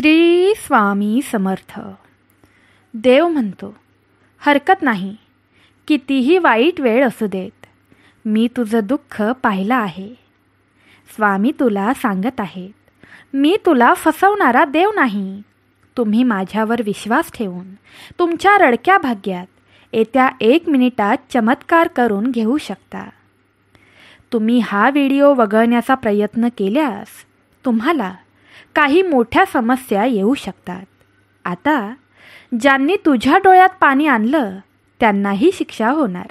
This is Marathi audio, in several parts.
श्री स्वामी समर्थ. देव म्हणतो, हरकत नाही, कितीही वाईट वेळ असू देत, मी तुझं दुःख पाहिलं आहे. स्वामी तुला सांगत आहेत, मी तुला फसवणारा देव नाही. तुम्ही माझ्यावर विश्वास ठेवून तुमच्या रडक्या भाग्यात येत्या 1 मिनिटात चमत्कार करून घेऊ शकता. तुम्ही हा व्हिडिओ वगळण्याचा प्रयत्न केल्यास तुम्हाला काही मोठ्या समस्या येऊ शकतात. आता ज्यांनी तुझ्या डोळ्यात पाणी आणलं त्यांनाही शिक्षा होणार.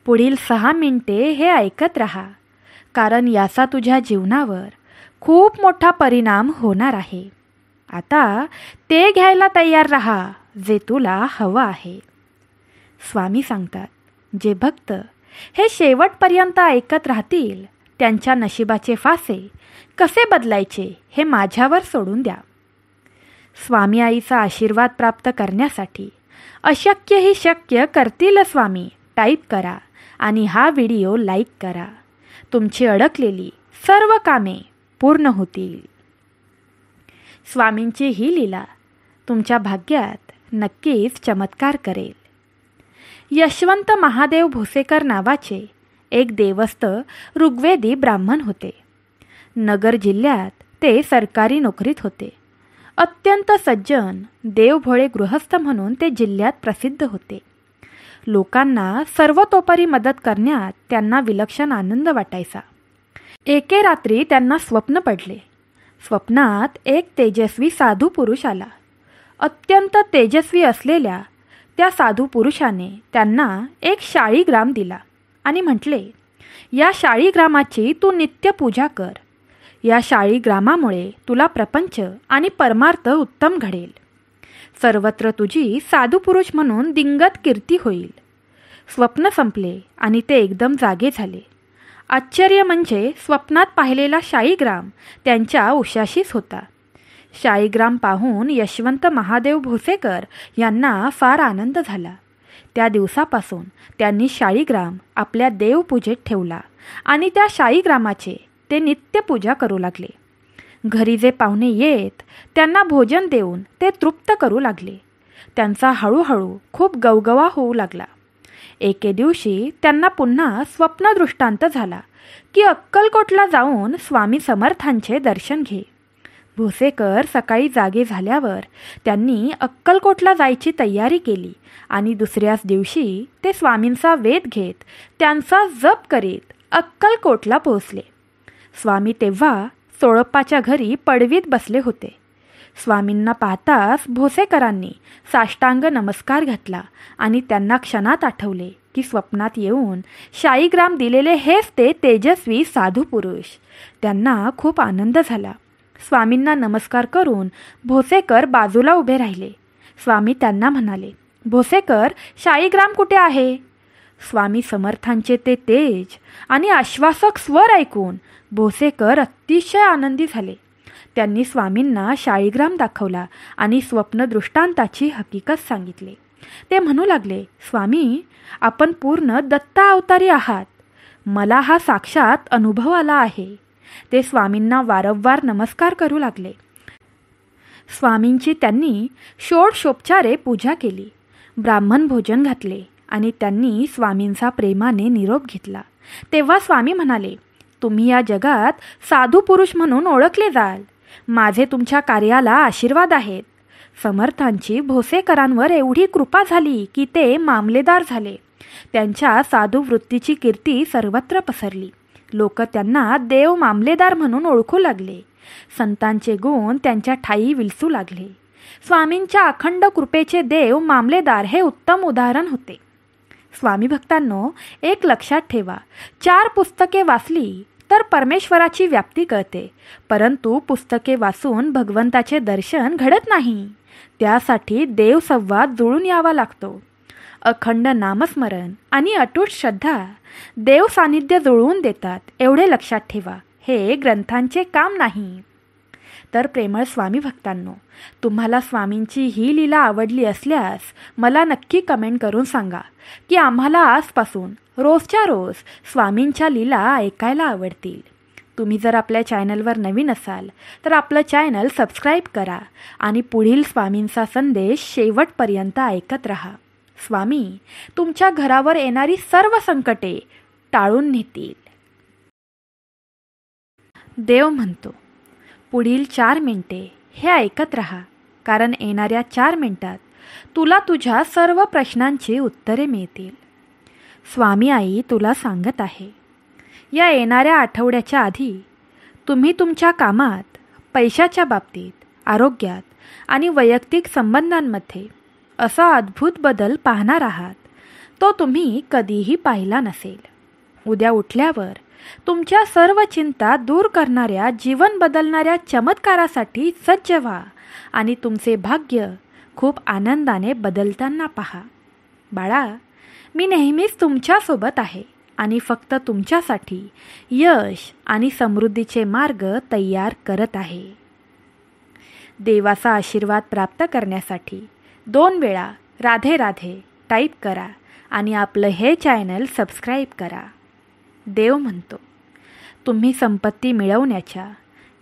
पुढील 6 मिनिटे हे ऐकत रहा, कारण याचा तुझ्या जीवनावर खूप मोठा परिणाम होणार आहे. आता ते घ्यायला तयार रहा जे तुला हवं आहे. स्वामी सांगतात, जे भक्त हे शेवटपर्यंत ऐकत राहतील त्यांच्या नशिबाचे फासे कसे बदलायचे हे माझ्यावर सोडून द्या. स्वामी आईचा आशीर्वाद प्राप्त करण्यासाठी अशक्य ही शक्य करतील स्वामी टाईप करा आणि हा व्हिडिओ लाईक करा. तुमची अडकलेली सर्व कामे पूर्ण होतील. स्वामींची ही लीला तुमच्या भाग्यात नक्कीच चमत्कार करेल. यशवंत महादेव भोसेकर नावाचे एक देवस्थ ऋग्वेदी ब्राह्मण होते. नगर जिल्ह्यात ते सरकारी नोकरीत होते. अत्यंत सज्जन देवभोळे गृहस्थ म्हणून ते जिल्ह्यात प्रसिद्ध होते. लोकांना सर्वतोपरी मदत करण्यात त्यांना विलक्षण आनंद वाटायचा. एके रात्री त्यांना स्वप्न पडले. स्वप्नात एक तेजस्वी साधू पुरुष आला. अत्यंत तेजस्वी असलेल्या त्या साधू पुरुषाने त्यांना एक शाळीग्राम दिला आणि म्हटले, या शाळीग्रामाची तू नित्य पूजा कर. या शाळीग्रामामुळे तुला प्रपंच आणि परमार्थ उत्तम घडेल. सर्वत्र तुझी साधू पुरुष म्हणून दिंगत कीर्ती होईल. स्वप्न संपले आणि ते एकदम जागे झाले. आश्चर्य म्हणजे स्वप्नात पाहिलेला शाळीग्राम त्यांच्या उशाशीच होता. शाळीग्राम पाहून यशवंत महादेव भोसेकर यांना फार आनंद झाला. त्या दिवसापासून त्यांनी शाळीग्राम आपल्या देवपूजेत ठेवला आणि त्या शाळीग्रामाचे ते नित्य पूजा करू लागले. घरी जे पाहुणे येत त्यांना भोजन देऊन ते तृप्त करू लागले. त्यांचा हळूहळू खूप गवगवा होऊ लागला. एके दिवशी त्यांना पुन्हा स्वप्नदृष्टांत झाला की अक्कलकोटला जाऊन स्वामी समर्थांचे दर्शन घे. भोसेकर सकाळी जागे झाल्यावर त्यांनी अक्कलकोटला जायची तयारी केली आणि दुसऱ्याच दिवशी ते स्वामींचा वेध घेत त्यांचा जप करीत अक्कलकोटला पोहोचले. स्वामी तेव्हा सोळप्पाच्या घरी पडवीत बसले होते. स्वामींना पाहताच भोसेकरांनी साष्टांग नमस्कार घातला आणि त्यांना क्षणात आठवले की स्वप्नात येऊन शाळीग्राम दिलेले हेच ते तेजस्वी साधू पुरुष. त्यांना खूप आनंद झाला. स्वामींना नमस्कार करून भोसेकर बाजूला उभे राहिले. स्वामी त्यांना म्हणाले, भोसेकर, शाळीग्राम कुठे आहे? स्वामी समर्थांचे ते तेज आणि आश्वासक स्वर ऐकून भोसेकर अतिशय आनंदी झाले. त्यांनी स्वामींना शाळीग्राम दाखवला आणि स्वप्नदृष्टांताची हकीकत सांगितले. ते म्हणू लागले, स्वामी, आपण पूर्ण दत्ता अवतारी आहात. मला हा साक्षात अनुभव आला आहे. ते स्वामींना वारंवार नमस्कार करू लागले. स्वामींची त्यांनी षोडशोपचारे पूजा केली. ब्राह्मण भोजन घातले आणि त्यांनी स्वामींचा प्रेमाने निरोप घेतला. तेव्हा स्वामी म्हणाले, तुम्ही या जगात साधू पुरुष म्हणून ओळखले जाल. माझे तुमच्या कार्याला आशीर्वाद आहेत. समर्थांची भोसेकरांवर एवढी कृपा झाली की ते मामलेदार झाले. त्यांच्या साधू वृत्तीची कीर्ती सर्वत्र पसरली. लोक त्यांना देव मामलेदार म्हणून ओळखू लागले. संतांचे गुण त्यांच्या ठायी विलसू लागले. स्वामींच्या अखंड कृपेचे देव मामलेदार हे उत्तम उदाहरण होते. स्वामी भक्तांनो, एक लक्षात ठेवा, 4 पुस्तके वाचली तर परमेश्वराची व्याप्ती कळते, परंतु पुस्तके वाचून भगवंताचे दर्शन घडत नाही. त्यासाठी देवसंवाद जुळून यावा लागतो. अखंड नामस्मरण आणि अटूट श्रद्धा देव सानिध्य जुळवून देतात, एवढे लक्षात ठेवा. हे ग्रंथांचे काम नाही. तर प्रेमळ स्वामी भक्तांनो, तुम्हाला स्वामींची ही लीला आवडली असल्यास मला नक्की कमेंट करून सांगा की आम्हाला आजपासून रोजच्या रोज स्वामींच्या लीला ऐकायला आवडतील. तुम्ही जर आपल्या चॅनलवर नवीन असाल तर आपलं चॅनल सबस्क्राईब करा आणि पुढील स्वामींचा संदेश शेवटपर्यंत ऐकत राहा. स्वामी तुमच्या घरावर येणारी सर्व संकटे टाळून नेतील. देव म्हणतो, पुढील 4 मिनिटे हे ऐकत राहा, कारण येणाऱ्या 4 मिनिटात तुला तुझ्या सर्व प्रश्नांची उत्तरे मिळतील. स्वामी आई तुला सांगत आहे, या येणाऱ्या आठवड्याच्या आधी तुम्ही तुमच्या कामात, पैशाच्या बाबतीत, आरोग्यात आणि वैयक्तिक संबंधांमध्ये असा अद्भुत बदल पाहणार आहात, तो तुम्ही कधीही पाहिला नसेल. उद्या उठल्यावर तुमच्या सर्व चिंता दूर करणाऱ्या, जीवन बदलणाऱ्या चमत्कारासाठी सज्ज व्हा आणि तुमचे भाग्य खूप आनंदाने बदलताना पहा. बाळा, मी नेहमीच तुमच्यासोबत आहे आणि फक्त तुमच्यासाठी यश आणि समृद्धीचे मार्ग तयार करत आहे. देवाचा आशीर्वाद प्राप्त करण्यासाठी 2 वेळा राधे राधे टाईप करा आणि आपलं हे चॅनल सबस्क्राईब करा. देव म्हणतो, तुम्ही संपत्ती मिळवण्याच्या,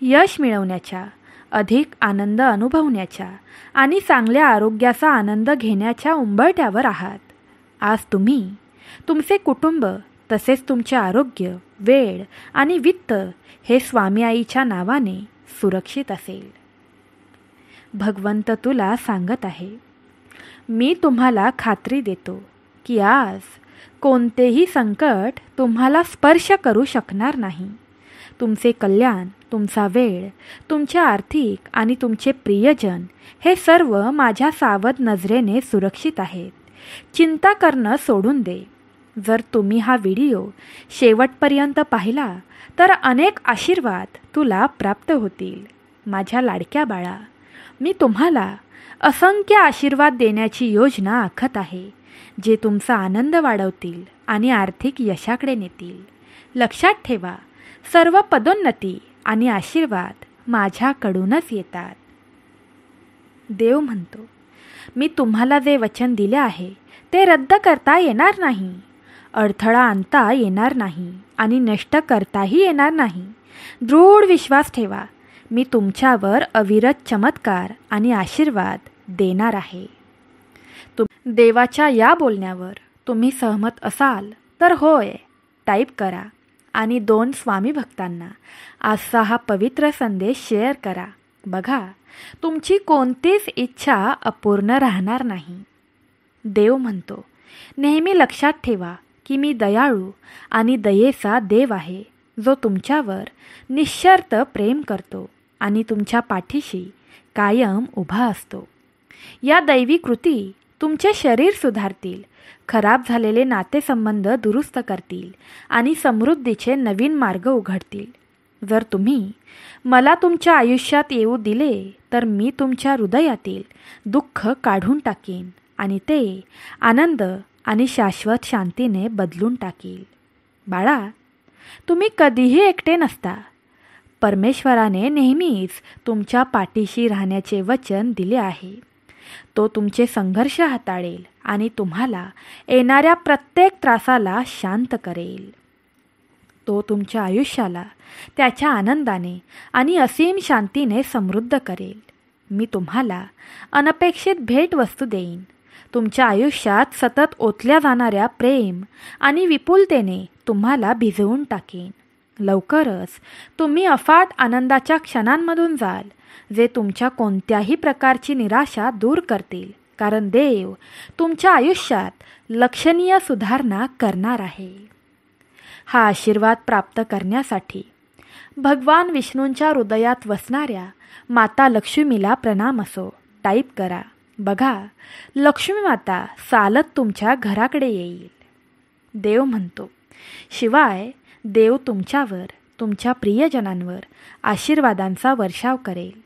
यश मिळवण्याच्या, अधिक आनंद अनुभवण्याच्या आणि चांगल्या आरोग्याचा आनंद घेण्याच्या उंबरठ्यावर आहात. आज तुम्ही, तुमचे कुटुंब तसेच तुमचे आरोग्य, वेळ आणि वित्त हे स्वामी आईच्या नावाने सुरक्षित असेल. भगवंत तुला सांगत आहे, मी तुम्हाला खात्री देतो की आज कोणतेही संकट तुम्हाला स्पर्श करू शकणार नाही. तुमचे कल्याण, तुमचा वेळ, तुमचे आर्थिक आणि तुमचे प्रियजन हे सर्व माझ्या सावध नजरेने सुरक्षित आहेत. चिंता करणं सोडून दे. जर तुम्ही हा व्हिडिओ शेवटपर्यंत पाहिला तर अनेक आशीर्वाद तुला प्राप्त होतील. माझ्या लाडक्या बाळा, मी तुम्हाला असंख्य आशीर्वाद देण्याची योजना आखत आहे, जे तुमचा आनंद वाढवतील आणि आर्थिक यशाकडे नेतील. लक्षात ठेवा, सर्व पदोन्नती आणि आशीर्वाद माझ्याकडूनच येतात. देव म्हणतो, मी तुम्हाला जे वचन दिले आहे ते रद्द करता येणार नाही, अडथळा आणता येणार नाही आणि नष्ट करताही येणार नाही. दृढ विश्वास ठेवा, मी तुमच्यावर अविरत चमत्कार आणि आशीर्वाद देणार आहे. देवाच्या या बोलण्यावर तुम्ही सहमत असाल तर होय टाईप करा आणि 2 स्वामी भक्तांना आजचा हा पवित्र संदेश शेअर करा. बघा, तुमची कोणतीच इच्छा अपूर्ण राहणार नाही. देव म्हणतो, नेहमी लक्षात ठेवा की मी दयाळू आणि दयेचा देव आहे, जो तुमच्यावर निःशर्त प्रेम करतो आणि तुमच्या पाठीशी कायम उभा असतो. या दैवी कृती तुमचे शरीर सुधारतील, खराब झालेले नातेसंबंध दुरुस्त करतील आणि समृद्धीचे नवीन मार्ग उघडतील. जर तुम्ही मला तुमच्या आयुष्यात येऊ दिले तर मी तुमच्या हृदयातील दुःख काढून टाकीन आणि ते आनंद आणि शाश्वत शांतीने बदलून टाकील. बाळा, तुम्ही कधीही एकटे नसता. परमेश्वराने नेहमीच तुमच्या पाठीशी राहण्याचे वचन दिले आहे. तो तुमचे संघर्ष हाताळेल आणि तुम्हाला येणाऱ्या प्रत्येक त्रासाला शांत करेल. तो तुमच्या आयुष्याला त्याच्या आनंदाने आणि असीम शांतीने समृद्ध करेल. मी तुम्हाला अनपेक्षित भेटवस्तू देईन. तुमच्या आयुष्यात सतत ओतल्या जाणाऱ्या प्रेम आणि विपुलतेने तुम्हाला भिजवून टाकेन. लवकरच तुम्ही अफाट आनंदाच्या क्षणांमधून जाल, जे तुमच्या कोणत्याही प्रकारची निराशा दूर करतील, कारण देव तुमच्या आयुष्यात लक्षणीय सुधारणा करणार आहे. हा आशीर्वाद प्राप्त करण्यासाठी भगवान विष्णूंच्या हृदयात वसणाऱ्या माता लक्ष्मीला प्रणाम असो टाईप करा. बघा, लक्ष्मी माता चालत तुमच्या घराकडे येईल. देव म्हणतो, शिवाय देव तुमच्यावर, तुमच्या प्रियजनांवर आशीर्वादांचा वर्षाव करेल.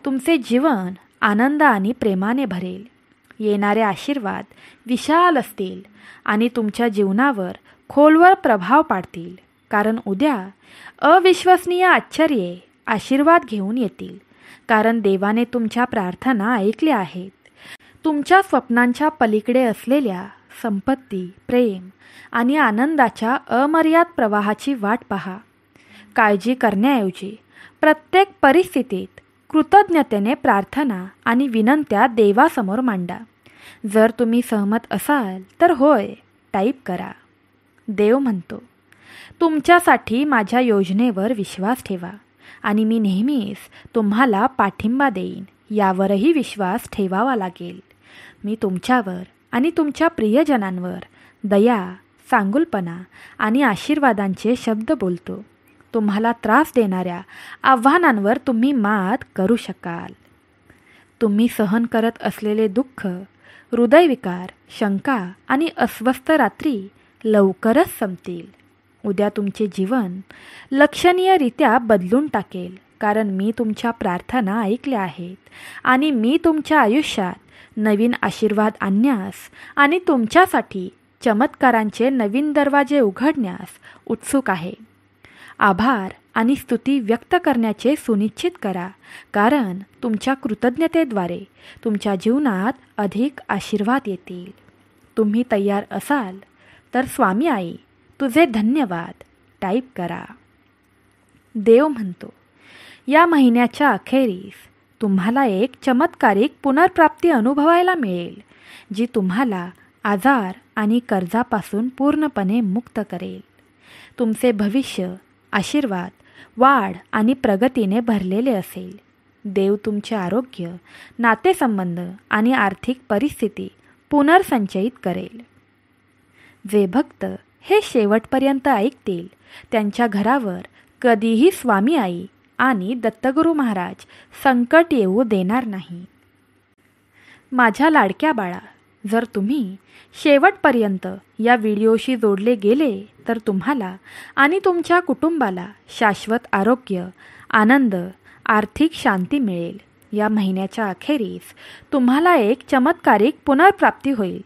तुमचे जीवन आनंद आणि प्रेमाने भरेल. येणारे आशीर्वाद विशाल असतील आणि तुमच्या जीवनावर खोलवर प्रभाव पाडतील, कारण उद्या अविश्वसनीय आश्चर्ये आशीर्वाद घेऊन येतील, कारण देवाने तुमच्या प्रार्थना ऐकल्या आहेत. तुमच्या स्वप्नांच्या पलीकडे असलेल्या संपत्ती, प्रेम आणि आनंदाच्या अमर्याद प्रवाहाची वाट पहा. काळजी करण्याऐवजी प्रत्येक परिस्थितीत कृतज्ञतेने प्रार्थना आणि विनंत्या देवासमोर मांडा. जर तुम्ही सहमत असाल तर होय टाईप करा. देव म्हणतो, तुमच्यासाठी माझ्या योजनेवर विश्वास ठेवा आणि मी नेहमीच तुम्हाला पाठिंबा देईन. यावरही विश्वास ठेवावा लागेल. मी तुमच्यावर आणि तुमच्या प्रियजनांवर दया, चांगुलपणा आणि आशीर्वादांचे शब्द बोलतो. तुम्हाला त्रास देणाऱ्या आव्हानांवर तुम्ही मात करू शकाल. तुम्ही सहन करत असलेले दुःख, हृदयविकार, शंका आणि अस्वस्थ रात्री लवकरच संपतील. उद्या तुमचे जीवन लक्षणीयरित्या बदलून टाकेल, कारण मी तुमच्या प्रार्थना ऐकल्या आहेत आणि मी तुमच्या आयुष्यात नवीन आशीर्वाद आणण्यास आणि तुमच्यासाठी चमत्कारांचे नवीन दरवाजे उघडण्यास उत्सुक आहे. आभार आणि स्तुती व्यक्त करण्याचे सुनिश्चित करा, कारण तुमच्या कृतज्ञतेद्वारे तुमच्या जीवनात अधिक आशीर्वाद येतील. तुम्ही तयार असाल तर स्वामी आई तुझे धन्यवाद टाईप करा. देव म्हणतो, या महिन्याच्या अखेरीस तुम्हाला एक चमत्कारिक पुनर्प्राप्ती अनुभवायला मिळेल, जी तुम्हाला आजार आणि कर्जापासून पूर्णपणे मुक्त करेल. तुमचे भविष्य आशीर्वाद, वाढ आणि प्रगतीने भरलेले असेल. देव तुमचे आरोग्य, नातेसंबंध आणि आर्थिक परिस्थिती पुनर्संचयित करेल. जे भक्त हे शेवटपर्यंत ऐकतील त्यांच्या घरावर कधीही स्वामी आई आणि दत्तगुरू महाराज संकट येऊ देणार नाही. माझ्या लाडक्या बाळा, जर तुम्ही शेवटपर्यंत या व्हिडिओशी जोडले गेले तर तुम्हाला आणि तुमच्या कुटुंबाला शाश्वत आरोग्य, आनंद, आर्थिक शांती मिळेल. या महिन्याच्या अखेरीस तुम्हाला एक चमत्कारिक पुनर्प्राप्ती होईल,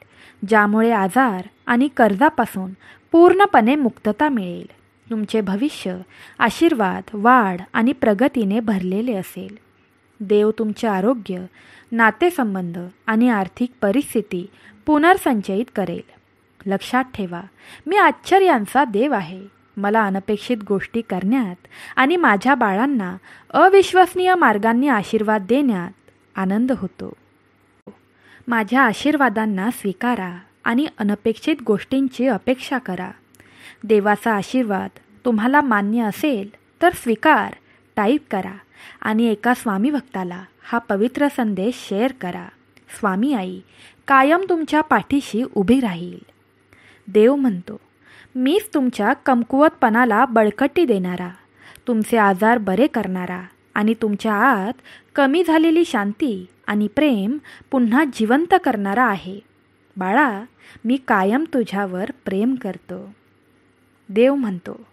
ज्यामुळे आजार आणि कर्जापासून पूर्णपणे मुक्तता मिळेल. तुमचे भविष्य आशीर्वाद, वाढ आणि प्रगतीने भरलेले असेल. देव तुमचे आरोग्य, नातेसंबंध आणि आर्थिक परिस्थिती पुनर्संचयित करेल. लक्षात ठेवा, मी आश्चर्यांचा देव आहे. मला अनपेक्षित गोष्टी करण्यात आणि माझ्या बाळांना अविश्वसनीय मार्गांनी आशीर्वाद देण्यात आनंद होतो. माझ्या आशीर्वादांना स्वीकारा आणि अनपेक्षित गोष्टींची अपेक्षा करा. देवाचा आशीर्वाद तुम्हाला मान्य असेल तर स्वीकार टाईप करा आणि एका स्वामी भक्ताला हा पवित्र संदेश शेअर करा. स्वामी आई कायम तुमच्या पाठीशी उभी राहील. देव म्हणतो, मीच तुमच्या कमकुवतपणाला बळकटी देणारा, तुमचे आजार बरे करणारा आणि तुमच्या आत कमी झालेली शांती आणि प्रेम पुन्हा जिवंत करणारा आहे. बाळा, मी कायम तुझ्यावर प्रेम करतो. देव म्हणतो,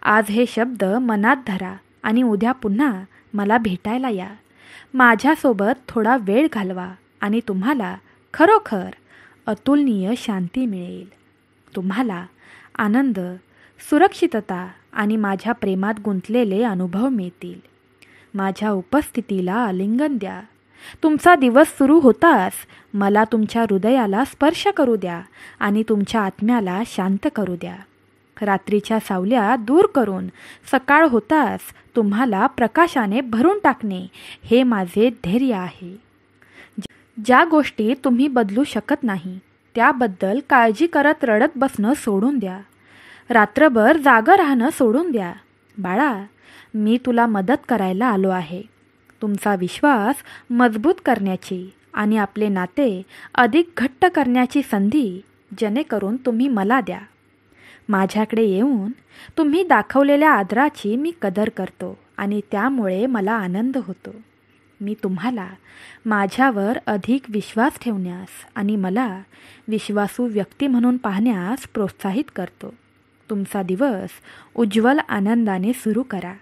आज हे शब्द मनात धरा आणि उद्या पुन्हा मला भेटायला या. माझ्यासोबत थोडा वेळ घालवा आणि तुम्हाला खरोखर अतुलनीय शांती मिळेल. तुम्हाला आनंद, सुरक्षितता आणि माझ्या प्रेमात गुंतलेले अनुभव मिळतील. माझ्या उपस्थितीला आलिंगन द्या. तुमचा दिवस सुरू होताच मला तुमच्या हृदयाला स्पर्श करू द्या आणि तुमच्या आत्म्याला शांत करू द्या. रात्रीच्या सावल्या दूर करून सकाळ होताच तुम्हाला प्रकाशाने भरून टाकणे हे माझे ध्येय आहे. ज्या गोष्टी तुम्ही बदलू शकत नाही त्याबद्दल काळजी करत रडत बसणं सोडून द्या. रात्रभर जागं राहणं सोडून द्या. बाळा, मी तुला मदत करायला आलो आहे. तुमचा विश्वास मजबूत करण्याची आणि आपले नाते अधिक घट्ट करण्याची संधी जेणेकरून तुम्ही मला द्या. माझ्याकडे येऊन तुम्ही दाखवलेल्या आदराची मी कदर करतो आणि त्यामुळे मला आनंद होतो. मी तुम्हाला माझ्यावर अधिक विश्वास ठेवण्यास आणि मला विश्वासू व्यक्ती म्हणून पाहण्यास प्रोत्साहित करतो. तुमचा दिवस उज्ज्वल आनंदाने सुरू करा.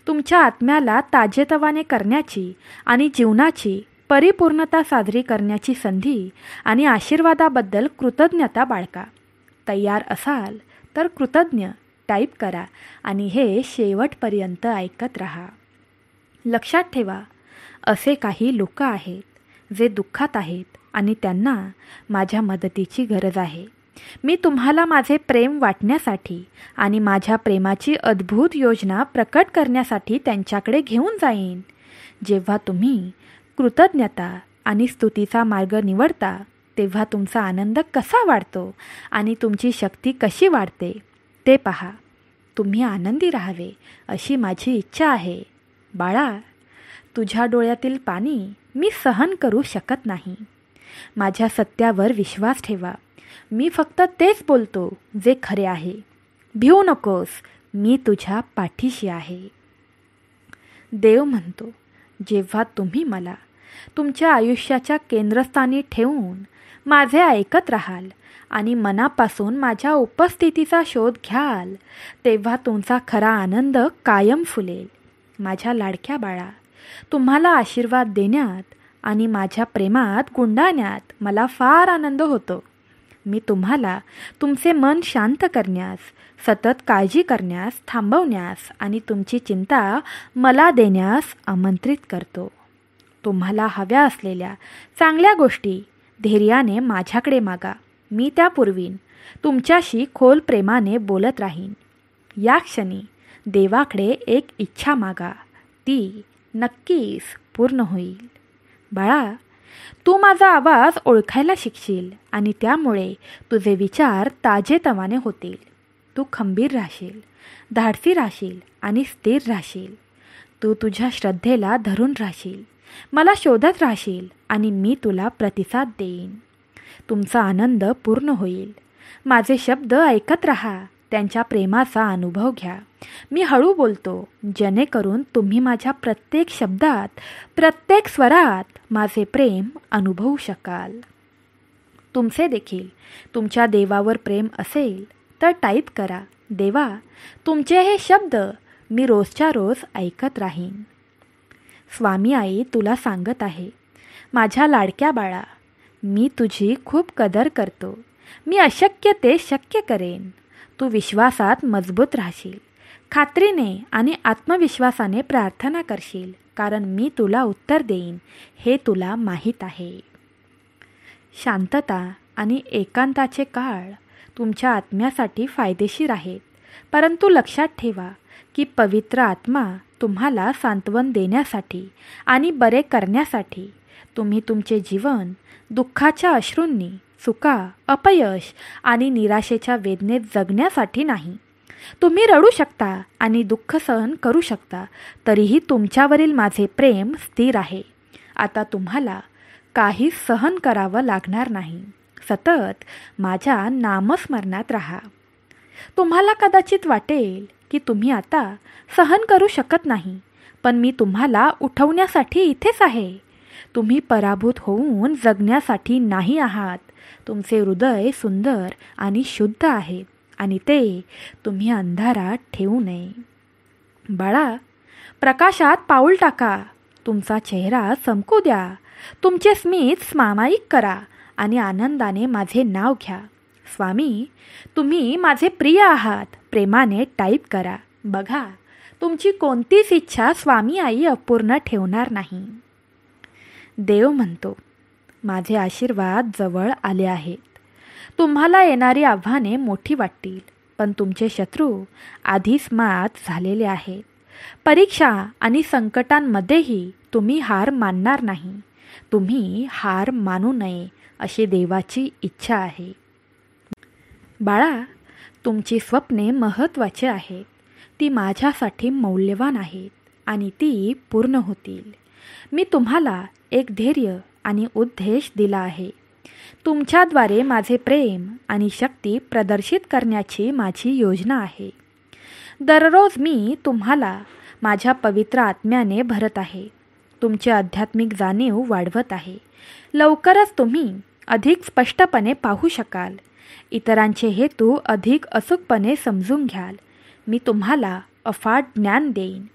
तुमच्या आत्म्याला ताजेतवाने करण्याची आणि जीवनाची परिपूर्णता साजरी करण्याची संधी आणि आशीर्वादाबद्दल कृतज्ञता बाळगा. तयार असाल तर कृतज्ञ टाईप करा आणि हे शेवटपर्यंत ऐकत राहा. लक्षात ठेवा, असे काही लोक आहेत जे दुःखात आहेत आणि त्यांना माझ्या मदतीची गरज आहे. मी तुम्हाला माझे प्रेम वाटण्यासाठी आणि माझ्या प्रेमाची अद्भुत योजना प्रकट करण्यासाठी त्यांच्याकडे घेऊन जाईन. जेव्हा तुम्ही कृतज्ञता आणि स्तुतीचा मार्ग निवडता तेव्हा तुमचा आनंद कसा वाढतो आणि तुमची शक्ती कशी वाढते ते पहा. तुम्ही आनंदी राहावे अशी माझी इच्छा आहे. बाळा, तुझ्या डोळ्यातील पाणी मी सहन करू शकत नाही. माझ्या सत्यावर विश्वास ठेवा. मी फक्त तेच बोलतो जे खरे आहे. भिवू नकोस, मी तुझ्या पाठीशी आहे. देव म्हणतो, जेव्हा तुम्ही मला तुमच्या आयुष्याच्या केंद्रस्थानी ठेवून माझे ऐकत राहाल आणि मनापासून माझ्या उपस्थितीचा शोध घ्याल तेव्हा तुमचा खरा आनंद कायम फुलेल. माझ्या लाडक्या बाळा, तुम्हाला आशीर्वाद देण्यात आणि माझ्या प्रेमात गुंडाळण्यात मला फार आनंद होतो. मी तुम्हाला तुमचे मन शांत करण्यास, सतत काळजी करण्यास थांबवण्यास आणि तुमची चिंता मला देण्यास आमंत्रित करतो. तुम्हाला हव्या असलेल्या चांगल्या गोष्टी धैर्याने माझ्याकडे मागा. मी त्या पुरवीन. तुमच्याशी खोल प्रेमाने बोलत राहीन. या क्षणी देवाकडे एक इच्छा मागा. ती नक्कीच पूर्ण होईल. बाळा, तू माझा आवाज ओळखायला शिकशील आणि त्यामुळे तुझे विचार ताजेतवाने होतील. तू खंबीर राहशील, धाडसी राहशील आणि स्थिर राहशील. तू तुझ्या श्रद्धेला धरून राहशील, मला शोधत राहशील आणि मी तुला प्रतिसाद देईन. तुमचा आनंद पूर्ण होईल. माझे शब्द ऐकत राहा, त्यांच्या प्रेमाचा अनुभव घ्या. मी हळू बोलतो जेणेकरून तुम्ही माझ्या प्रत्येक शब्दात, प्रत्येक स्वरात माझे प्रेम अनुभवू शकाल. तुमचे देखील तुमच्या देवावर प्रेम असेल तर टाईप करा, देवा, तुमचे हे शब्द मी रोजच्या रोज ऐकत राहीन. स्वामी आई तुला सांगत आहे, माझ्या लाडक्या बाळा, मी तुझी खूप कदर करतो. मी अशक्य ते शक्य करेन. तू विश्वासात मजबूत राहशील. खात्रीने आणि आत्मविश्वासाने प्रार्थना करशील, कारण मी तुला उत्तर देईन हे तुला माहीत आहे. शांतता आणि एकांताचे काळ तुमच्या आत्म्यासाठी फायदेशीर आहेत. परंतु लक्षात ठेवा की पवित्र आत्मा तुम्हाला सांत्वन देण्यासाठी आणि बरे करण्यासाठी तुम्ही तुमचे जीवन दुःखाच्या अश्रूंनी, चुका, अपयश आणि निराशेच्या वेदनेत जगण्यासाठी नाही. तुम्ही रडू शकता आणि दुःख सहन करू शकता, तरीही तुमच्यावरील माझे प्रेम स्थिर आहे. आता तुम्हाला काही सहन करावं लागणार नाही. सतत माझ्या नामस्मरणात राहा. तुम्हाला कदाचित वाटेल की तुम्ही आता सहन करू शकत नाही, पण मी तुम्हाला उठवण्यासाठी इथेच आहे. तुम्ही पराभूत होऊन जगण्यासाठी नाही आहात. तुमचे हृदय सुंदर आणि शुद्ध आहे आणि ते तुम्ही अंधारात ठेवू नये. बाळा, प्रकाशात पाऊल टाका. तुमचा चेहरा चमकू द्या. तुमचे स्मित सामायिक करा आणि आनंदाने माझे नाव घ्या. स्वामी, तुम्ही माझे प्रिय आहात. प्रेमाने टाईप करा. बघा, तुमची कोणतीच इच्छा स्वामी आई अपूर्ण ठेवणार नाही. देव म्हणतो, माझे आशीर्वाद जवळ आले आहेत. तुम्हाला येणारी आव्हाने मोठी वाटतील, पण तुमचे शत्रू आधीच मात झालेले आहेत. परीक्षा आणि संकटांमध्येही तुम्ही हार मानणार नाही. तुम्ही हार मानू नये अशी देवाची इच्छा आहे. बाळा, तुमची स्वप्ने महत्त्वाची आहेत. ती माझ्यासाठी मौल्यवान आहेत आणि ती पूर्ण होतील. मी तुम्हाला एक धैर्य आणि उद्देश दिला आहे. तुमच्याद्वारे माझे प्रेम आणि शक्ती प्रदर्शित करण्याची माझी योजना आहे. दररोज मी तुम्हाला माझ्या पवित्र आत्म्याने भरत आहे. तुमची आध्यात्मिक जाणीव वाढवत आहे. लवकरच तुम्ही अधिक स्पष्टपणे पाहू शकाल. इतरांचे हेतू अधिक अचूकपणे समजून घ्याल. मी तुम्हाला अफाट ज्ञान देईन,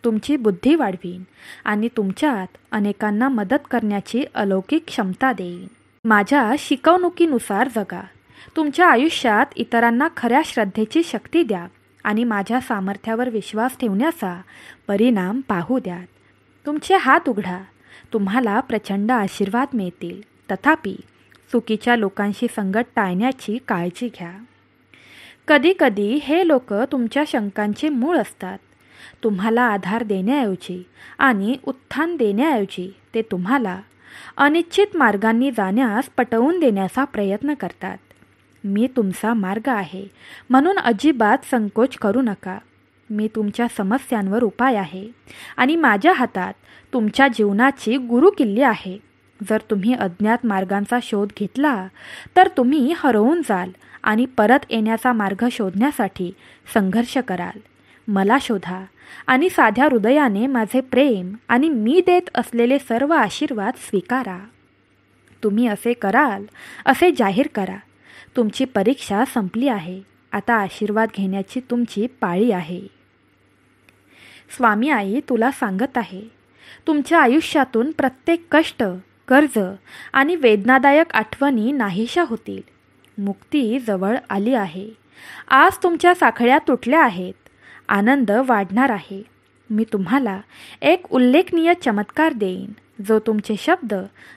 तुमची बुद्धी वाढवीन आणि तुमच्यात अनेकांना मदत करण्याची अलौकिक क्षमता देईन. माझ्या शिकवणुकीनुसार जगा. तुमच्या आयुष्यात इतरांना खऱ्या श्रद्धेची शक्ती द्या आणि माझ्या सामर्थ्यावर विश्वास ठेवण्याचा परिणाम पाहू द्या. तुमचे हात उघडा. तुम्हाला प्रचंड आशीर्वाद मिळतील. तथापि चुकीच्या लोकांशी संगत टाळण्याची काळजी घ्या. कधीकधी हे लोक तुमच्या शंकांचे मूळ असतात. तुम्हाला आधार देण्याऐवजी आणि उत्थान देण्याऐवजी ते तुम्हाला अनिश्चित मार्गांनी जाण्यास पटवून देण्याचा प्रयत्न करतात. मी तुमचा मार्ग आहे म्हणून अजिबात संकोच करू नका. मी तुमच्या समस्यांवर उपाय आहे आणि माझ्या हातात तुमच्या जीवनाची गुरुकिल्ली आहे. जर तुम्ही अज्ञात मार्गांचा शोध घेतला तर तुम्ही हरवून जाल आणि परत येण्याचा मार्ग शोधण्यासाठी संघर्ष कराल. मला शोधा आणि साध्या हृदयाने माझे प्रेम आणि मी देत असलेले सर्व आशीर्वाद स्वीकारा. तुम्ही असे कराल असे जाहीर करा. तुमची परीक्षा संपली आहे. आता आशीर्वाद घेण्याची तुमची पाळी आहे. स्वामी आई तुला सांगत आहे, तुमच्या आयुष्यातून प्रत्येक कष्ट, कर्ज आणि वेदनादायक आठवणी नाहीशा होतील. मुक्ती जवळ आली आहे. आज तुमच्या साखळ्या तुटल्या आहेत. आनंद वाढणार आहे. मी तुम्हाला एक उल्लेखनीय चमत्कार देईन जो तुमचे शब्द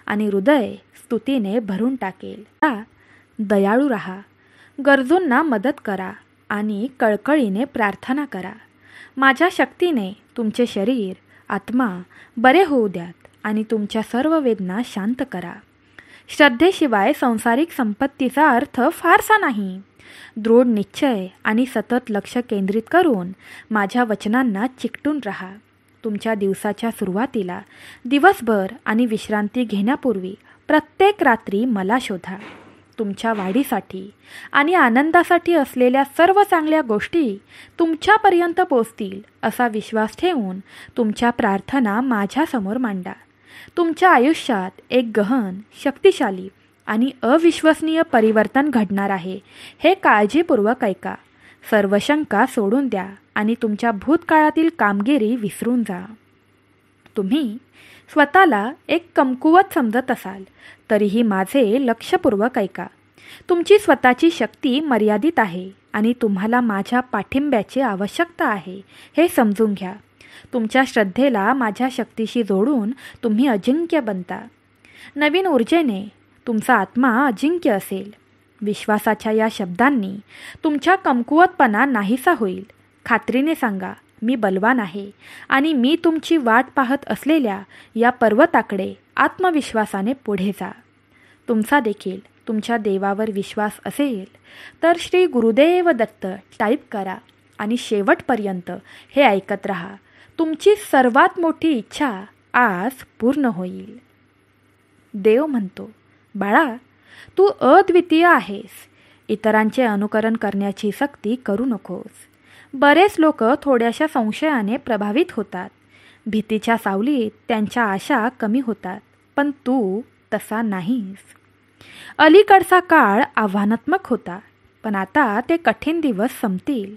आणि हृदय स्तुतीने भरून टाकेल. दयाळू राहा, गरजूंना मदत करा आणि कळकळीने प्रार्थना करा. माझ्या शक्तीने तुमचे शरीर, आत्मा बरे होऊ द्यात आणि तुमच्या सर्व वेदना शांत करा. श्रद्धेशिवाय संसारिक संपत्तीचा अर्थ फारसा नाही. दृढ निश्चय आणि सतत लक्ष केंद्रित करून माझ्या वचनांना चिकटून राहा. तुमच्या दिवसाच्या सुरुवातीला, दिवसभर आणि विश्रांती घेण्यापूर्वी प्रत्येक रात्री मला शोधा. तुमच्या वाढीसाठी आणि आनंदासाठी असलेल्या सर्व चांगल्या गोष्टी तुमच्यापर्यंत पोचतील असा विश्वास ठेवून तुमच्या प्रार्थना माझ्यासमोर मांडा. तुमच्या आयुष्यात एक गहन, शक्तिशाली आणि अविश्वसनीय परिवर्तन घडणार आहे हे काळजीपूर्वक ऐका. सर्व शंका सोडून द्या आणि तुमच्या भूतकाळातील कामगिरी विसरून जा. तुम्ही स्वतःला एक कमकुवत समजत असाल तरीही माझे लक्षपूर्वक ऐका. तुमची स्वतःची शक्ती मर्यादित आहे आणि तुम्हाला माझ्या पाठिंब्याची आवश्यकता आहे हे समजून घ्या. तुमच्या श्रद्धेला माझ्या शक्तीशी जोडून तुम्ही अजिंक्य बनता. नवीन ऊर्जेने तुमचा आत्मा अजिंक्य असेल. विश्वासाच्या या शब्दांनी तुमच्या कमकुवतपणा नाहीसा होईल. खात्रीने सांगा, मी बलवान आहे आणि मी तुमची वाट पाहत असलेल्या या पर्वताकडे आत्मविश्वासाने पुढे जा. तुमचा देखील तुमच्या देवावर विश्वास असेल तर श्री गुरुदेव दत्त टाईप करा आणि शेवटपर्यंत हे ऐकत राहा. तुमची सर्वात मोठी इच्छा आज पूर्ण होईल. देव म्हणतो, बाळा, तू अद्वितीय आहेस. इतरांचे अनुकरण करण्याची सक्ती करू नकोस. बरेच लोक थोड्याशा संशयाने प्रभावित होतात. भीतीच्या सावलीत त्यांच्या आशा कमी होतात. पण तू तसा नाहीस. अलीकडचा काळ आव्हानात्मक होता, पण आता ते कठीण दिवस संपतील.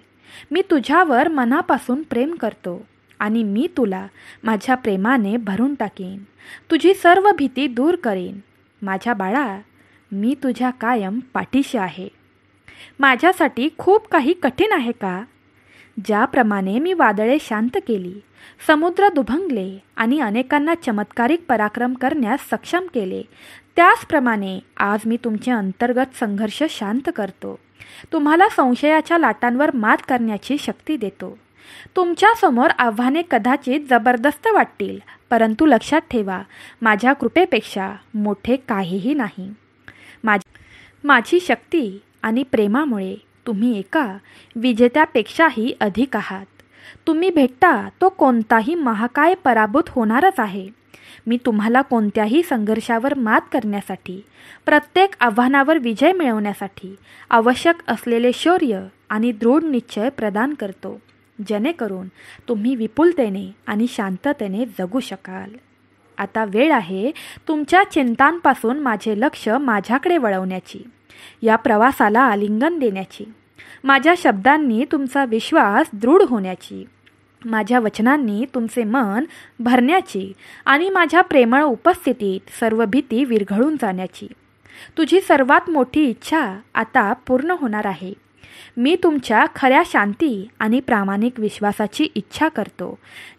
मी तुझ्यावर मनापासून प्रेम करतो आणि मी तुला माझ्या प्रेमाने भरून टाकीन. तुझी सर्व भीती दूर करीन. माझ्या बाळा, मी तुझ्या कायम पाठीशी आहे. माझ्यासाठी खूप काही कठीण आहे का? ज्याप्रमाणे मी वादळे शांत केली, समुद्र दुभंगले आणि अनेकांना चमत्कारिक पराक्रम करण्यास सक्षम केले, त्याचप्रमाणे आज मी तुमचे अंतर्गत संघर्ष शांत करतो. तुम्हाला संशयाच्या लाटांवर मात करण्याची शक्ती देतो. तुमच्यासमोर आव्हाने कदाचित जबरदस्त वाटतील, परंतु लक्षात ठेवा, माझ्या कृपेपेक्षा मोठे काहीही नाही. माझी शक्ती आणि प्रेमामुळे तुम्ही एका विजेत्यापेक्षाही अधिक आहात. तुम्ही भेटता तो कोणताही महाकाय पराभूत होणारच आहे. मी तुम्हाला कोणत्याही संघर्षावर मात करण्यासाठी, प्रत्येक आव्हानावर विजय मिळवण्यासाठी आवश्यक असलेले शौर्य आणि दृढ निश्चय प्रदान करतो, जेणेकरून तुम्ही विपुलतेने आणि शांततेने जगू शकाल. आता वेळ आहे तुमच्या चिंतांपासून माझे लक्ष माझ्याकडे वळवण्याची, या प्रवासाला आलिंगन देण्याची, माझ्या शब्दांनी तुमचा विश्वास दृढ होण्याची, माझ्या वचनांनी तुमचे मन भरण्याची आणि माझ्या प्रेमळ उपस्थितीत सर्व भीती विरघळून जाण्याची. तुझी सर्वात मोठी इच्छा आता पूर्ण होणार आहे. मी तुमच्या खऱ्या शांती आणि प्रामाणिक विश्वासाची इच्छा करतो,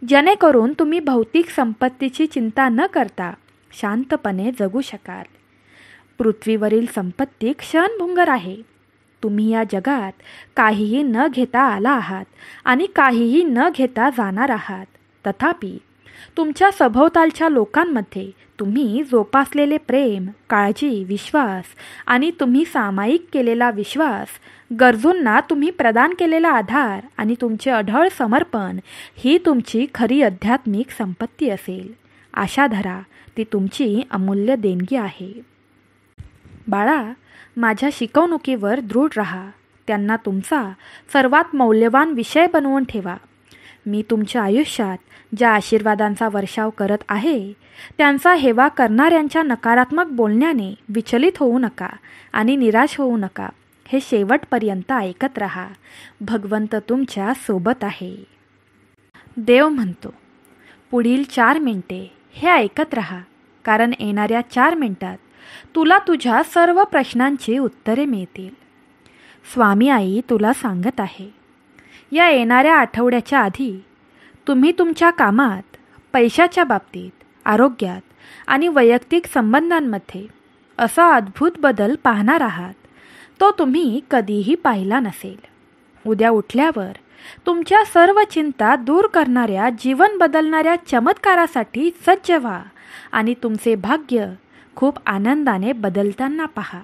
जेणेकरून तुम्ही भौतिक संपत्तीची चिंता न करता शांतपणे जगू शकाल. पृथ्वीवरील संपत्ती क्षणभंगुर आहे. तुम्ही या जगात काहीही न घेता आला आहात आणि काहीही न घेता जाणार आहात. तथापि तुमच्या सभोवतालच्या लोकांमध्ये तुम्ही जोपासलेले प्रेम, काळजी, विश्वास आणि तुम्ही सामायिक केलेला विश्वास, गरजूंना तुम्ही प्रदान केलेला आधार आणि तुमचे अढळ समर्पण ही तुमची खरी आध्यात्मिक संपत्ती असेल. आशा धरा, ती तुमची अमूल्य देणगी आहे. बाळा, माझ्या शिकवणुकीवर दृढ राहा. त्यांना तुमचा सर्वात मौल्यवान विषय बनवून ठेवा. मी तुमच्या आयुष्यात ज्या आशीर्वादांचा वर्षाव करत आहे त्यांचा हेवा करणाऱ्यांच्या नकारात्मक बोलण्याने विचलित होऊ नका आणि निराश होऊ नका. हे शेवटपर्यंत ऐकत राहा. भगवंत तुमच्या सोबत आहे. देव म्हणतो, पुढील 4 मिनिटे हे ऐकत राहा, कारण येणाऱ्या 4 मिनिटात तुला तुझ्या सर्व प्रश्नांची उत्तरे मिळतील. स्वामी आई तुला सांगत आहे, या येणाऱ्या आठवड्याच्या आधी तुम्ही तुमच्या कामात, पैशाच्या बाबतीत, आरोग्यात आणि वैयक्तिक संबंधांमध्ये असा अद्भुत बदल पाहणार आहात तो तुम्ही कधीही पाहिला नसेल. उद्या उठल्यावर तुमच्या सर्व चिंता दूर करणाऱ्या, जीवन बदलणाऱ्या चमत्कारासाठी सज्ज व्हा आणि तुमचे भाग्य खूप आनंदाने बदलताना पहा.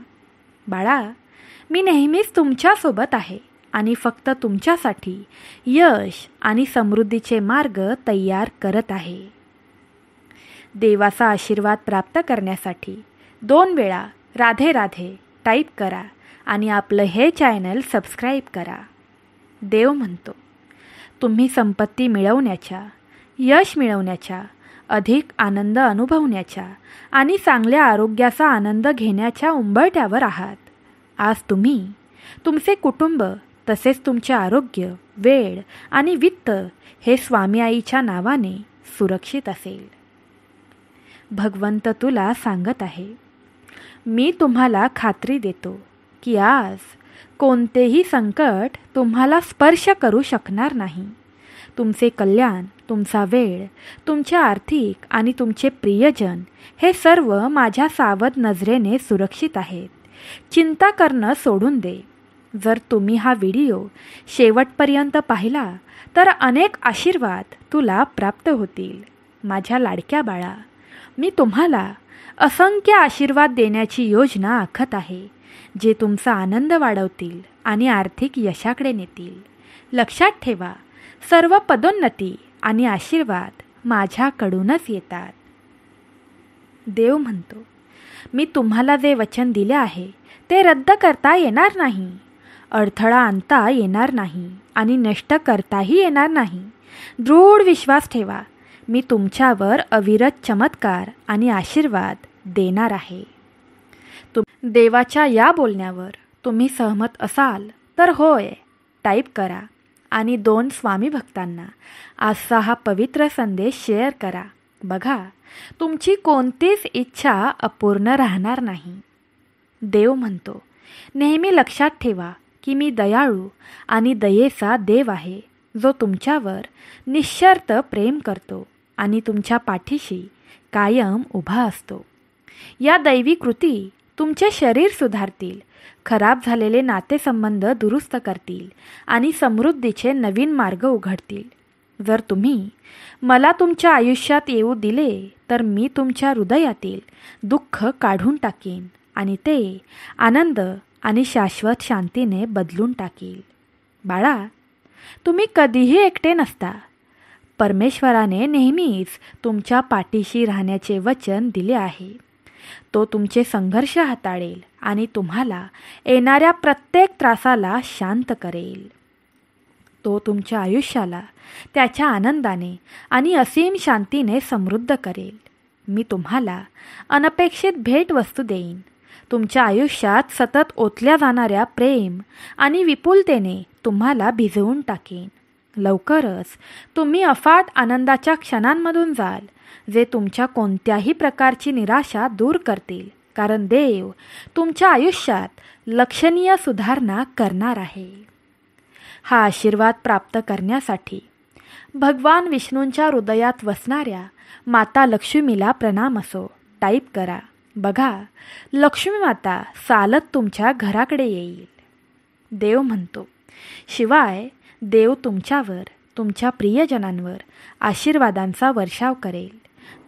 बाळा, मी नेहमीच तुमच्यासोबत आहे आणि फक्त तुमच्यासाठी यश आणि समृद्धीचे मार्ग तयार करत आहे. देवाचा आशीर्वाद प्राप्त करण्यासाठी 2 वेळा राधे राधे टाईप करा आणि आपलं हे चॅनल सबस्क्राईब करा. देव म्हणतो, तुम्ही संपत्ती मिळवण्याच्या, यश मिळवण्याच्या, अधिक आनंद अनुभवण्याच्या आणि चांगल्या आरोग्याचा आनंद घेण्याच्या उंबरठ्यावर आहात. आज तुम्ही, तुमचे कुटुंब तसेच तुमचे आरोग्य, वेळ आणि वित्त हे स्वामी आईच्या नावाने सुरक्षित असेल. भगवंत तुला सांगत आहे, मी तुम्हाला खात्री देतो की आज कोणतेही संकट तुम्हाला स्पर्श करू शकणार नाही. तुमचे कल्याण, तुमचा वेळ, तुमचे आर्थिक आणि तुमचे प्रियजन हे सर्व माझ्या सावध नजरेने सुरक्षित आहेत. चिंता करणं सोडून दे. जर तुम्ही हा व्हिडिओ शेवटपर्यंत पाहिला तर अनेक आशीर्वाद तुला प्राप्त होतील. माझ्या लाडक्या बाळा, मी तुम्हाला असंख्य आशीर्वाद देण्याची योजना आखत आहे, जे तुमचा आनंद वाढवतील आणि आर्थिक यशाकडे नेतील. लक्षात ठेवा, सर्व पदोन्नती आणि आशीर्वाद माझ्याकडूनच येतात. देव म्हणतो, मी तुम्हाला जे वचन दिले आहे ते रद्द करता येणार नाही, अडथळा आणता येणार नाही आणि नष्ट करताही येणार नाही. दृढ विश्वास ठेवा, मी तुमच्यावर अविरत चमत्कार आणि आशीर्वाद देणार आहे. देवाच्या या बोलण्यावर तुम्ही सहमत असाल तर होय टाईप करा आणि 2 स्वामी भक्तांना आजचा हा पवित्र संदेश शेअर करा. बघा, तुमची कोणतीच इच्छा अपूर्ण राहणार नाही. देव म्हणतो, नेहमी लक्षात ठेवा की मी दयाळू आणि दयेचा देव आहे, जो तुमच्यावर निःशर्त प्रेम करतो आणि तुमच्या पाठीशी कायम उभा असतो. या दैवी कृती तुमचे शरीर सुधारतील, खराब झालेले नातेसंबंध दुरुस्त करतील आणि समृद्धीचे नवीन मार्ग उघडतील. जर तुम्ही मला तुमच्या आयुष्यात येऊ दिले तर मी तुमच्या हृदयातील दुःख काढून टाकीन आणि ते आनंद आणि शाश्वत शांतीने बदलून टाकील. बाळा, तुम्ही कधीही एकटे नसता. परमेश्वराने नेहमीच तुमच्या पाठीशी राहण्याचे वचन दिले आहे. तो तुमचे संघर्ष हाताळेल आणि तुम्हाला येणाऱ्या प्रत्येक त्रासाला शांत करेल. तो तुमच्या आयुष्याला त्याच्या आनंदाने आणि असीम शांतीने समृद्ध करेल. मी तुम्हाला अनपेक्षित भेटवस्तू देईन. तुमच्या आयुष्यात सतत ओतल्या जाणाऱ्या प्रेम आणि विपुलतेने तुम्हाला भिजवून टाकेन. लवकरच तुम्ही अफाट आनंदाच्या क्षणांमधून जाल, जे तुमच्या कोणत्याही प्रकारची निराशा दूर करतील, कारण देव तुमच्या आयुष्यात लक्षणीय सुधारणा करणार आहे. हा आशीर्वाद प्राप्त करण्यासाठी भगवान विष्णूंच्या हृदयात वसणाऱ्या माता लक्ष्मीला प्रणाम असो टाईप करा बघा, लक्ष्मी माता चालत तुमच्या घराकडे येईल. देव म्हणतो, शिवाय देव तुमच्यावर, तुमच्या प्रियजनांवर आशीर्वादांचा वर्षाव करेल.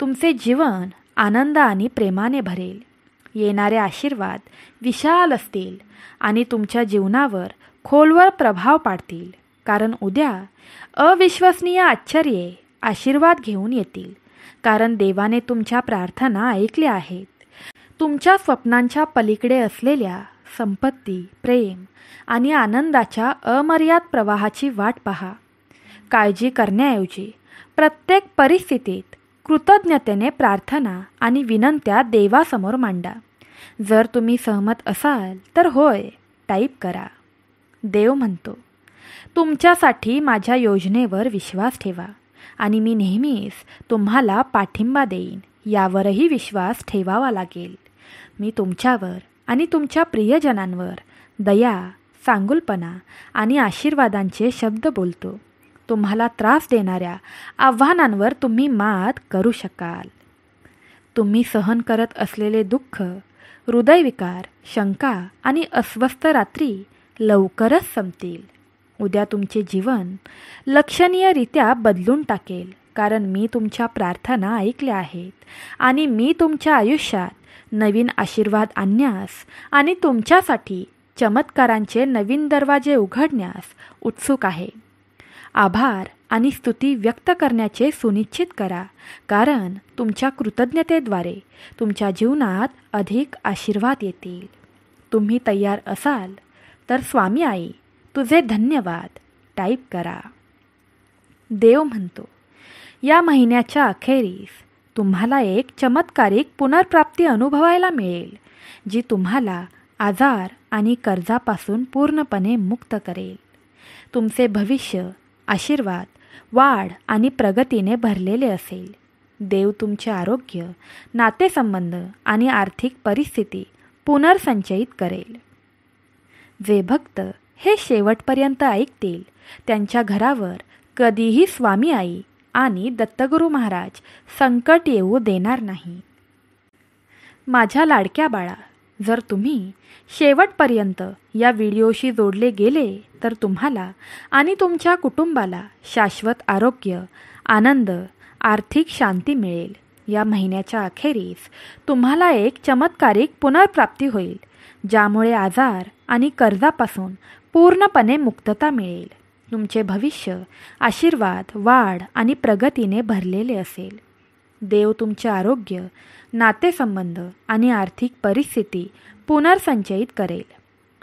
तुमचे जीवन आनंद आणि प्रेमाने भरेल. येणारे आशीर्वाद विशाल असतील आणि तुमच्या जीवनावर खोलवर प्रभाव पाडतील. कारण उद्या अविश्वसनीय आश्चर्ये आशीर्वाद घेऊन येतील. कारण देवाने तुमच्या प्रार्थना ऐकल्या आहेत. तुमच्या स्वप्नांच्या पलीकडे असलेल्या संपत्ती, प्रेम आणि आनंदाच्या अमर्याद प्रवाहाची वाट पहा. काळजी करण्याऐवजी प्रत्येक परिस्थितीत कृतज्ञतेने प्रार्थना आणि विनंत्या देवासमोर मांडा. जर तुम्ही सहमत असाल तर होय टाईप करा. देव म्हणतो, तुमच्यासाठी माझ्या योजनेवर विश्वास ठेवा आणि मी नेहमीच तुम्हाला पाठिंबा देईन. यावरही विश्वास ठेवावा लागेल. मी तुमच्यावर आणि तुमच्या प्रियजनांवर दया, चांगुलपणा आणि आशीर्वादांचे शब्द बोलतो. तुम्हाला त्रास देणाऱ्या आव्हानांवर तुम्ही मात करू शकाल. तुम्ही सहन करत असलेले दुःख, हृदयविकार, शंका आणि अस्वस्थ रात्री लवकरच संपतील. उद्या तुमचे जीवन लक्षणीयरित्या बदलून टाकेल. कारण मी तुमच्या प्रार्थना ऐकल्या आहेत आणि मी तुमच्या आयुष्यात नवीन आशीर्वाद आणण्यास आणि तुमच्यासाठी चमत्कारांचे नवीन दरवाजे उघडण्यास उत्सुक आहे. आभार आणि स्तुती व्यक्त करण्याचे सुनिश्चित करा. कारण तुमच्या कृतज्ञतेद्वारे तुमच्या जीवनात अधिक आशीर्वाद येतील. तुम्ही तयार असाल तर स्वामी आई तुझे धन्यवाद टाईप करा. देव म्हणतो, या महिन्याच्या अखेरीस तुम्हाला एक चमत्कारिक पुनर्प्राप्ती अनुभवायला मिळेल, जी तुम्हाला आजार आणि कर्जापासून पूर्णपणे मुक्त करेल. तुमचे भविष्य आशीर्वाद, वाढ आणि प्रगतीने भरलेले असेल. देव तुमचे आरोग्य, नातेसंबंध आणि आर्थिक परिस्थिती पुनर्संचयित करेल. जे भक्त हे शेवटपर्यंत ऐकतील त्यांच्या घरावर कधीही स्वामी आई आणि दत्तगुरू महाराज संकट येऊ देणार नाही. माझ्या लाडक्या बाळा, जर तुम्ही शेवटपर्यंत या व्हिडिओशी जोडले गेले तर तुम्हाला आणि तुमच्या कुटुंबाला शाश्वत आरोग्य, आनंद, आर्थिक शांती मिळेल. या महिन्याच्या अखेरीस तुम्हाला एक चमत्कारिक पुनर्प्राप्ती होईल, ज्यामुळे आजार आणि कर्जापासून पूर्णपणे मुक्तता मिळेल. तुमचे भविष्य आशीर्वाद, वाढ आणि प्रगतीने भरलेले असेल. देव तुमचे आरोग्य, नातेसंबंध आणि आर्थिक परिस्थिती पुनर्संचयित करेल.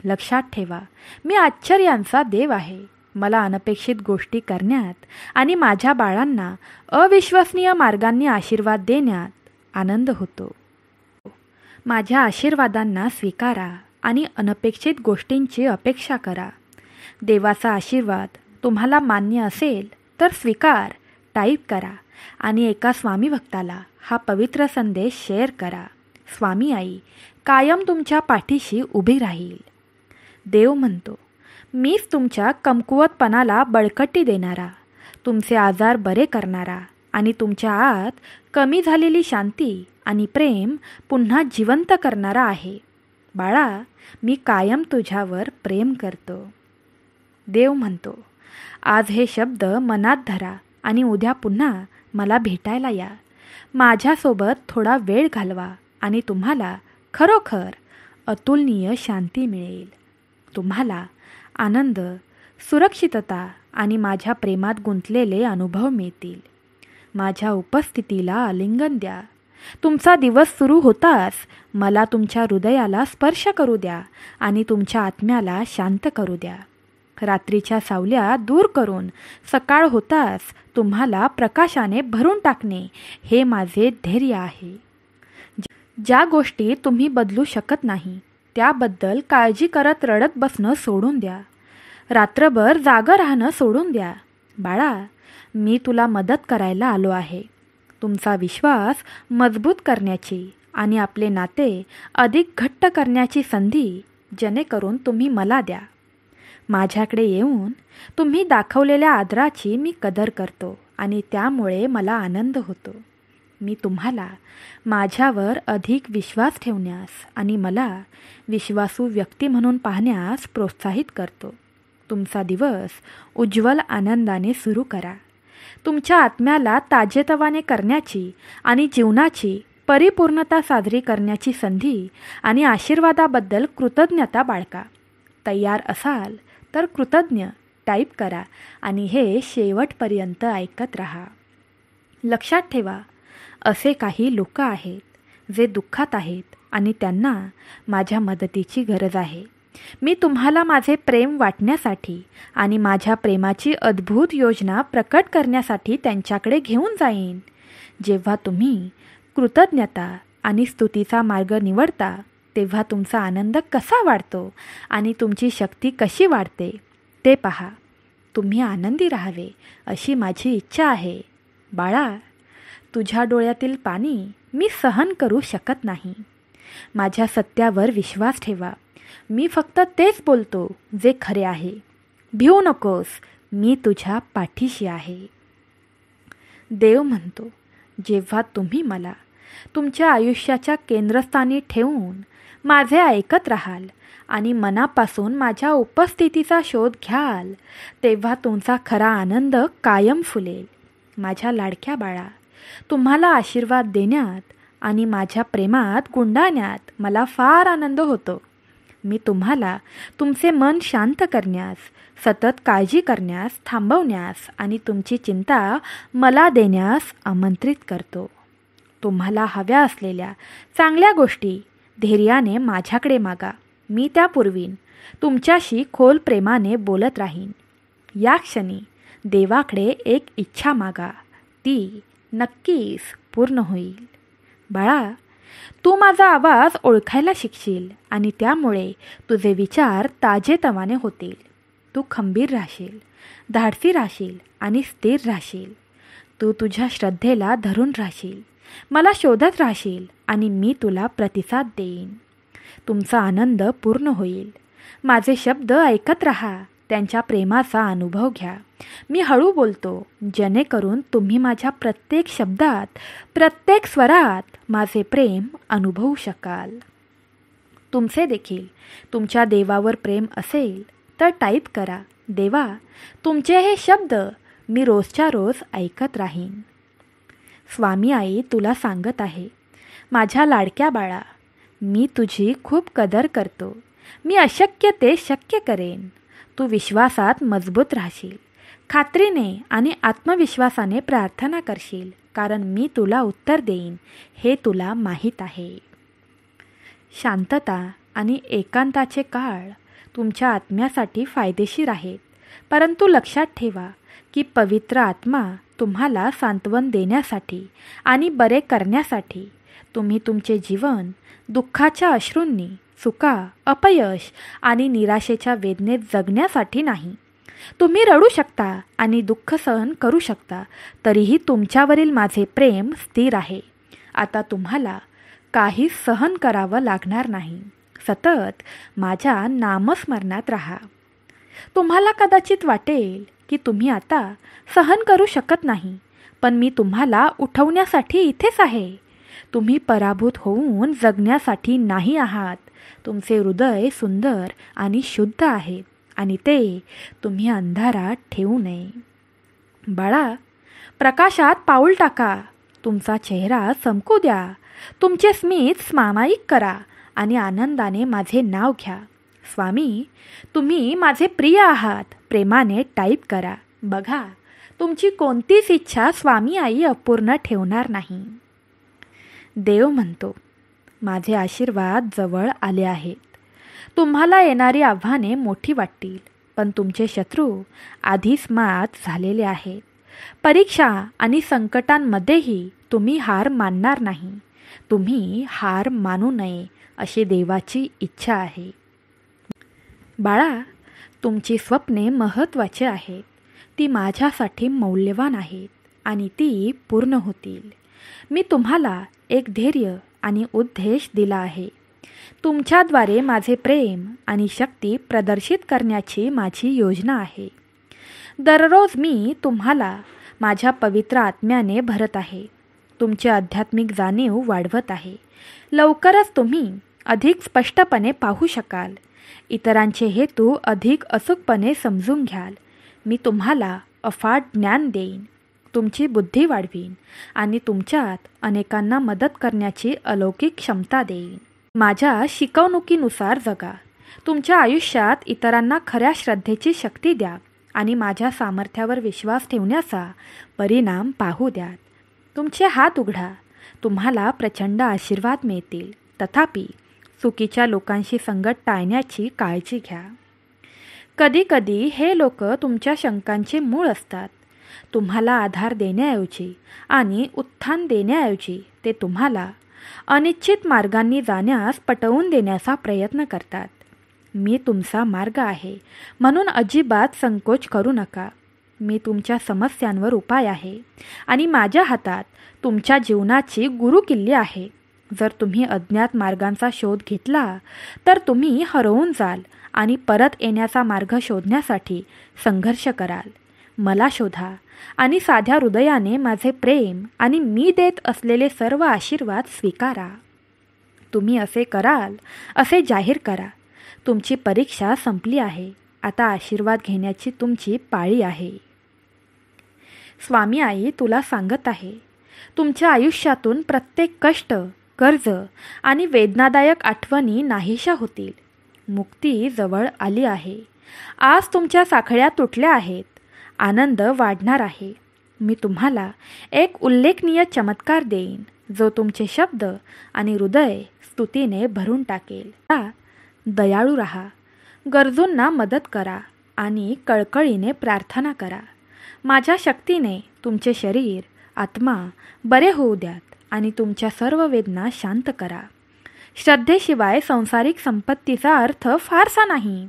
लक्षात ठेवा, मी आश्चर्यांचा देव आहे. मला अनपेक्षित गोष्टी करण्यात आणि माझ्या बाळांना अविश्वसनीय मार्गांनी आशीर्वाद देण्यात आनंद होतो. माझ्या आशीर्वादांना स्वीकारा आणि अनपेक्षित गोष्टींची अपेक्षा करा. देवाचा आशीर्वाद तुम्हाला मान्य असेल तर स्वीकार टाईप करा आणि एका स्वामी भक्ताला हा पवित्र संदेश शेअर करा. स्वामी आई कायम तुमच्या पाठीशी उभी राहील. देव म्हणतो, मीच तुमच्या कमकुवतपणाला बळकटी देणारा, तुमचे आजार बरे करणारा आणि तुमच्या आत कमी झालेली शांती आणि प्रेम पुन्हा जिवंत करणारा आहे. बाळा, मी कायम तुझ्यावर प्रेम करतो. देव म्हणतो, आज हे शब्द मनात धरा आणि उद्या पुन्हा मला भेटायला या. माझ्यासोबत थोडा वेळ घालवा आणि तुम्हाला खरोखर अतुलनीय शांती मिळेल. तुम्हाला आनंद, सुरक्षितता आणि माझ्या प्रेमात गुंतलेले अनुभव मिळतील. माझ्या उपस्थितीला आलिंगन द्या. तुमचा दिवस सुरू होताच मला तुमच्या हृदयाला स्पर्श करू द्या आणि तुमच्या आत्म्याला शांत करू द्या. रात्रीच्या सावल्या दूर करून सकाळ होताच तुम्हाला प्रकाशाने भरून टाकणे हे माझे ध्येय आहे. ज्या गोष्टी तुम्ही बदलू शकत नाही त्याबद्दल काळजी करत रडत बसणं सोडून द्या. रात्रभर जागं राहणं सोडून द्या. बाळा, मी तुला मदत करायला आलो आहे. तुमचा विश्वास मजबूत करण्याची आणि आपले नाते अधिक घट्ट करण्याची संधी जेणेकरून तुम्ही मला द्या. माझ्याकडे येऊन तुम्ही दाखवलेल्या आदराची मी कदर करतो आणि त्यामुळे मला आनंद होतो. मी तुम्हाला माझ्यावर अधिक विश्वास ठेवण्यास आणि मला विश्वासू व्यक्ती म्हणून पाहण्यास प्रोत्साहित करतो. तुमचा दिवस उज्ज्वल आनंदाने सुरू करा. तुमच्या आत्म्याला ताजेतवाने करण्याची आणि जीवनाची परिपूर्णता साजरी करण्याची संधी आणि आशीर्वादाबद्दल कृतज्ञता बाळगा. तयार असाल तर कृतज्ञ टाईप करा आणि हे शेवटपर्यंत ऐकत राहा. लक्षात ठेवा, असे काही लोक आहेत जे दुःखात आहेत आणि त्यांना माझ्या मदतीची गरज आहे. मी तुम्हाला माझे प्रेम वाटण्यासाठी आणि माझ्या प्रेमाची अद्भुत योजना प्रकट करण्यासाठी त्यांच्याकडे घेऊन जाईन. जेव्हा तुम्ही कृतज्ञता आणि स्तुतीचा मार्ग निवडता तेव्हा तुमचा आनंद कसा वाढतो आणि तुमची शक्ती कशी वाढते ते पहा. तुम्ही आनंदी राहावे अशी माझी इच्छा आहे. बाळा, तुझ्या डोळ्यातील पाणी मी सहन करू शकत नाही. माझ्या सत्यावर विश्वास ठेवा. मी फक्त तेच बोलतो जे खरे आहे. भिवू नकोस, मी तुझ्या पाठीशी आहे. देव म्हणतो, जेव्हा तुम्ही मला तुमच्या आयुष्याच्या केंद्रस्थानी ठेवून माझे ऐकत राहाल आणि मनापासून माझ्या उपस्थितीचा शोध घ्याल तेव्हा तुमचा खरा आनंद कायम फुलेल. माझ्या लाडक्या बाळा, तुम्हाला आशीर्वाद देण्यात आणि माझ्या प्रेमात गुंडाळण्यात मला फार आनंद होतो. मी तुम्हाला तुमचे मन शांत करण्यास, सतत काळजी करण्यास थांबवण्यास आणि तुमची चिंता मला देण्यास आमंत्रित करतो. तुम्हाला हव्या असलेल्या चांगल्या गोष्टी धैर्याने माझ्याकडे मागा. मी त्या पुरवीन. तुमच्याशी खोल प्रेमाने बोलत राहीन. या क्षणी देवाकडे एक इच्छा मागा. ती नक्कीच पूर्ण होईल. बाळा, तू माझा आवाज ओळखायला शिकशील आणि त्यामुळे तुझे विचार ताजेतवाने होतील. तू खंबीर राहशील, धाडसी राहशील आणि स्थिर राहशील. तू तुझ्या श्रद्धेला धरून राहशील, मला शोधत राहशील आणि मी तुला प्रतिसाद देईन. तुमचा आनंद पूर्ण होईल. माझे शब्द ऐकत राहा. त्यांच्या प्रेमाचा अनुभव घ्या. मी हळू बोलतो जेणेकरून तुम्ही माझ्या प्रत्येक शब्दात, प्रत्येक स्वरात माझे प्रेम अनुभवू शकाल. तुमचे देखील तुमच्या देवावर प्रेम असेल तर टाईप करा, देवा, तुमचे हे शब्द मी रोजच्या रोज ऐकत राहीन. स्वामी आई तुला सांगत आहे, माझ्या लाडक्या बाळा, मी तुझी खूप कदर करतो. मी अशक्य ते शक्य करेन. तू विश्वासात मजबूत राहशील. खात्रीने आणि आत्मविश्वासाने प्रार्थना करशील, कारण मी तुला उत्तर देईन हे तुला माहीत आहे. शांतता आणि एकांताचे काळ तुमच्या आत्म्यासाठी फायदेशीर आहेत. परंतु लक्षात ठेवा की पवित्र आत्मा तुम्हाला सांत्वन देण्यासाठी आणि बरे करण्यासाठी तुम्ही तुमचे जीवन दुःखाच्या अश्रूंनी, चुका, अपयश आणि निराशेच्या वेदनेत जगण्यासाठी नाही. तुम्ही रडू शकता आणि दुःख सहन करू शकता, तरीही तुमच्यावरील माझे प्रेम स्थिर आहे. आता तुम्हाला काही सहन करावं लागणार नाही. सतत माझ्या नामस्मरणात राहा. तुम्हाला कदाचित वाटेल की तुम्ही आता सहन करू शकत नाही, पण मी तुम्हाला उठवण्यासाठी इथेच आहे. तुम्ही पराभूत होऊन जगण्यासाठी नाही आहात. तुमचे हृदय सुंदर आणि शुद्ध आहे आणि ते तुम्ही अंधारात ठेवू नये. बाळा, प्रकाशात पाऊल टाका. तुमचा चेहरा चमकू द्या. तुमचे स्मित सामायिक करा आणि आनंदाने माझे नाव घ्या. स्वामी, तुम्ही माझे प्रिय आहात. प्रेमाने टाईप करा. बघा, तुमची कोणतीच इच्छा स्वामी आई अपूर्ण ठेवणार नाही. देव म्हणतो, माझे आशीर्वाद जवळ आले आहेत. तुम्हाला येणारी आव्हाने मोठी वाटतील, पण तुमचे शत्रू आधीच मात झालेले आहेत. परीक्षा आणि संकटांमध्येही तुम्ही हार मानणार नाही. तुम्ही हार मानू नये अशी देवाची इच्छा आहे. बाळा, तुमची स्वप्ने महत्त्वाची आहेत. ती माझ्यासाठी मौल्यवान आहेत आणि ती पूर्ण होतील. मी तुम्हाला एक धैर्य आणि उद्देश दिला आहे. तुमच्याद्वारे माझे प्रेम आणि शक्ती प्रदर्शित करण्याची माझी योजना आहे. दररोज मी तुम्हाला माझ्या पवित्र आत्म्याने भरत आहे. तुमची आध्यात्मिक जाणीव वाढवत आहे. लवकरच तुम्ही अधिक स्पष्टपणे पाहू शकाल. इतरांचे हेतू अधिक अचूकपणे समजून घ्याल. मी तुम्हाला अफाट ज्ञान देईन, तुमची बुद्धी वाढवीन आणि तुमच्यात अनेकांना मदत करण्याची अलौकिक क्षमता देईन. माझ्या शिकवणुकीनुसार जगा. तुमच्या आयुष्यात इतरांना खऱ्या श्रद्धेची शक्ती द्या आणि माझ्या सामर्थ्यावर विश्वास ठेवण्याचा परिणाम पाहू द्या. तुमचे हात उघडा. तुम्हाला प्रचंड आशीर्वाद मिळतील. तथापि चुकीच्या लोकांशी संगत टाळण्याची काळजी घ्या. कधीकधी हे लोक तुमच्या शंकांचे मूळ असतात. तुम्हाला आधार देण्याऐवजी आणि उत्थान देण्याऐवजी ते तुम्हाला अनिश्चित मार्गांनी जाण्यास पटवून देण्याचा प्रयत्न करतात. मी तुमचा मार्ग आहे, म्हणून अजिबात संकोच करू नका. मी तुमच्या समस्यांवर उपाय आहे आणि माझ्या हातात तुमच्या जीवनाची गुरुकिल्ली आहे. जर तुम्ही अज्ञात मार्गांचा शोध घेतला तर तुम्ही हरवून जाल आणि परत येण्याचा मार्ग शोधण्यासाठी संघर्ष कराल. मला शोधा आणि साध्या हृदयाने माझे प्रेम आणि मी देत असलेले सर्व आशीर्वाद स्वीकारा. तुम्ही असे कराल असे जाहीर करा. तुमची परीक्षा संपली आहे. आता आशीर्वाद घेण्याची तुमची पाळी आहे. स्वामी आई तुला सांगत आहे, तुमच्या आयुष्यातून प्रत्येक कष्ट, कर्ज आणि वेदनादायक आठवणी नाहीशा होतील. मुक्ती जवळ आली आहे. आज तुमच्या साखळ्या तुटल्या आहेत. आनंद वाढणार आहे. मी तुम्हाला एक उल्लेखनीय चमत्कार देईन जो तुमचे शब्द आणि हृदय स्तुतीने भरून टाकेल. दयाळू राहा, गरजूंना मदत करा आणि कळकळीने प्रार्थना करा. माझ्या शक्तीने तुमचे शरीर, आत्मा बरे होऊ द्यात आणि तुमच्या सर्व वेदना शांत करा. श्रद्धेशिवाय संसारिक संपत्तीचा अर्थ फारसा नाही.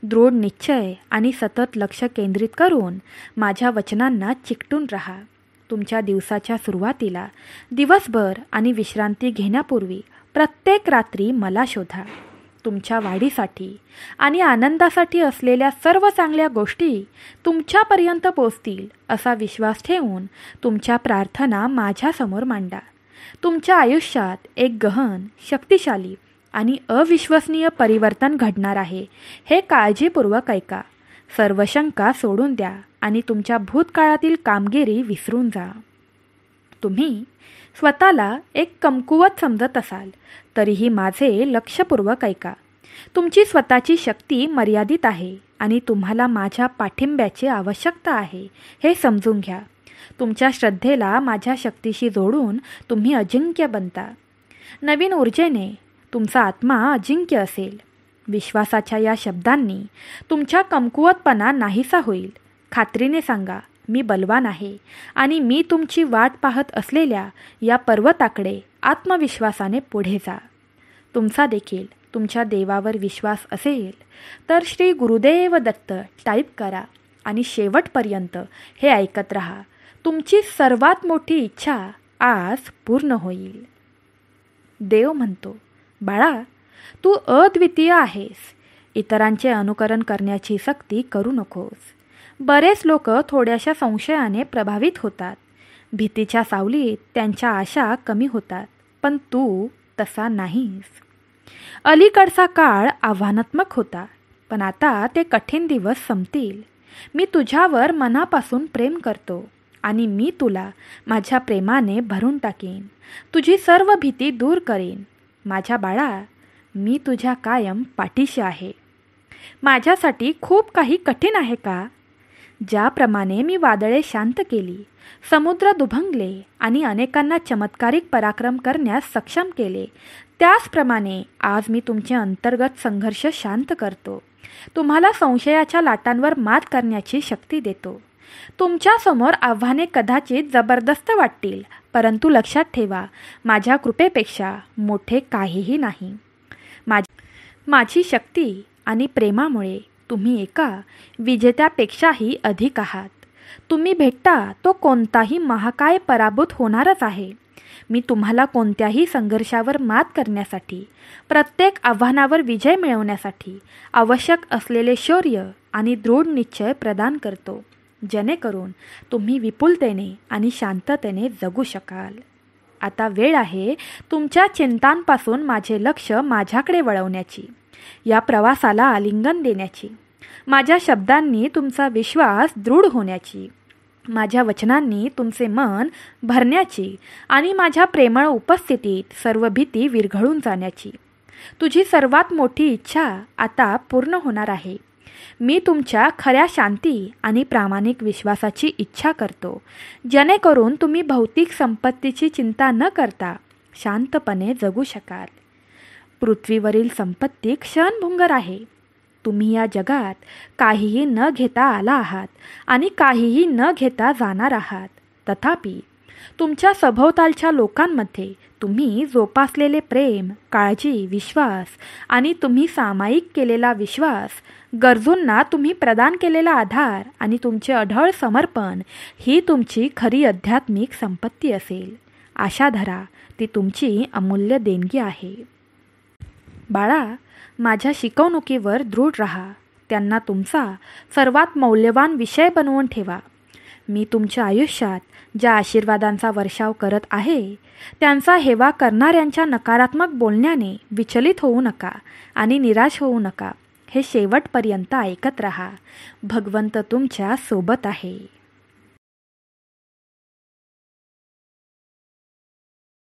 दृढ निश्चय आणि सतत लक्ष केंद्रित करून माझ्या वचनांना चिकटून राहा. तुमच्या दिवसाच्या सुरुवातीला, दिवसभर आणि विश्रांती घेण्यापूर्वी प्रत्येक रात्री मला शोधा. तुमच्या वाढीसाठी आणि आनंदासाठी असलेल्या सर्व चांगल्या गोष्टी तुमच्यापर्यंत पोचतील असा विश्वास ठेवून तुमच्या प्रार्थना माझ्यासमोर मांडा. तुमच्या आयुष्यात एक गहन, शक्तिशाली आणि अविश्वसनीय परिवर्तन घडणार आहे हे काळजीपूर्वक ऐका. सर्व शंका सोडून द्या आणि तुमच्या भूतकाळातील कामगिरी विसरून जा. तुम्ही स्वतःला एक कमकुवत समजत असाल तरीही माझे लक्षपूर्वक ऐका. तुमची स्वतःची शक्ती मर्यादित आहे आणि तुम्हाला माझ्या पाठिंब्याची आवश्यकता आहे हे समजून घ्या. तुमच्या श्रद्धेला माझ्या शक्तीशी जोडून तुम्ही अजिंक्य बनता. नवीन ऊर्जेने तुमचा आत्मा अजिंक्य असेल. विश्वासाच्या या शब्दांनी तुमच्या कमकुवतपणा नाहीसा होईल. खात्रीने सांगा, मी बलवान आहे आणि मी तुमची वाट पाहत असलेल्या या पर्वताकडे आत्मविश्वासाने पुढे जा. तुमचा देखील तुमच्या देवावर विश्वास असेल तर श्री गुरुदेव दत्त टाईप करा आणि शेवटपर्यंत हे ऐकत राहा. तुमची सर्वात मोठी इच्छा आज पूर्ण होईल. देव म्हणतो, बाळा, तू अद्वितीय आहेस. इतरांचे अनुकरण करण्याची सक्ती करू नकोस. बरेच लोक थोड्याशा संशयाने प्रभावित होतात. भीतीच्या सावलीत त्यांच्या आशा कमी होतात. पण तू तसा नाहीस. अलीकडचा काळ आव्हानात्मक होता, पण आता ते कठीण दिवस संपतील. मी तुझ्यावर मनापासून प्रेम करतो आणि मी तुला माझ्या प्रेमाने भरून टाकेन. तुझी सर्व भीती दूर करेन. माझ्या बाळा, मी तुझ्या कायम पाठीशी आहे. माझ्यासाठी खूप काही कठीण आहे का? ज्याप्रमाणे मी वादळे शांत केली, समुद्र दुभंगले आणि अनेकांना चमत्कारिक पराक्रम करण्यास सक्षम केले, त्याचप्रमाणे आज मी तुमचे अंतर्गत संघर्ष शांत करतो. तुम्हाला संशयाच्या लाटांवर मात करण्याची शक्ती देतो. तुमच्यासमोर आव्हाने कदाचित जबरदस्त वाटतील, परंतु लक्षात ठेवा, माझ्या कृपेपेक्षा मोठे काहीही नाही. माझी शक्ती आणि प्रेमामुळे तुम्ही एका विजेत्यापेक्षाही अधिक आहात. तुम्ही भेटता तो कोणताही महाकाय पराभूत होणारच आहे. मी तुम्हाला कोणत्याही संघर्षावर मात करण्यासाठी, प्रत्येक आव्हानावर विजय मिळवण्यासाठी आवश्यक असलेले शौर्य आणि दृढ निश्चय प्रदान करतो, जेणेकरून तुम्ही विपुलतेने आणि शांततेने जगू शकाल. आता वेळ आहे तुमच्या चिंतांपासून माझे लक्ष माझ्याकडे वळवण्याची, या प्रवासाला आलिंगन देण्याची, माझ्या शब्दांनी तुमचा विश्वास दृढ होण्याची, माझ्या वचनांनी तुमचे मन भरण्याची आणि माझ्या प्रेमळ उपस्थितीत सर्व भीती विरघळून जाण्याची. तुझी सर्वात मोठी इच्छा आता पूर्ण होणार आहे. मी तुमच्या खऱ्या शांती आणि प्रामाणिक विश्वासाची इच्छा करतो, जेणेकरून तुम्ही भौतिक संपत्तीची चिंता न करता शांतपणे जगू शकाल. पृथ्वीवरील संपत्ती क्षणभंगुर आहे. तुम्ही या जगात काहीही न घेता आला आहात आणि काहीही न घेता जाणार आहात. तथापि तुमच्या सभोवतालच्या लोकांमध्ये तुम्ही जोपासलेले प्रेम, काळजी, विश्वास आणि तुम्ही सामायिक केलेला विश्वास, गरजूंना तुम्ही प्रदान केलेला आधार आणि तुमचे अढळ समर्पण ही तुमची खरी आध्यात्मिक संपत्ती असेल. आशा धरा, ती तुमची अमूल्य देणगी आहे. बाळा, माझ्या शिकवणुकीवर दृढ राहा. त्यांना तुमचा सर्वात मौल्यवान विषय बनवून ठेवा. मी तुमच्या आयुष्यात ज्या आशीर्वादांचा वर्षाव करत आहे त्यांचा हेवा करणाऱ्यांच्या नकारात्मक बोलण्याने विचलित होऊ नका आणि निराश होऊ नका. हे शेवटपर्यंत ऐकत राहा. भगवंत तुमच्या सोबत आहे.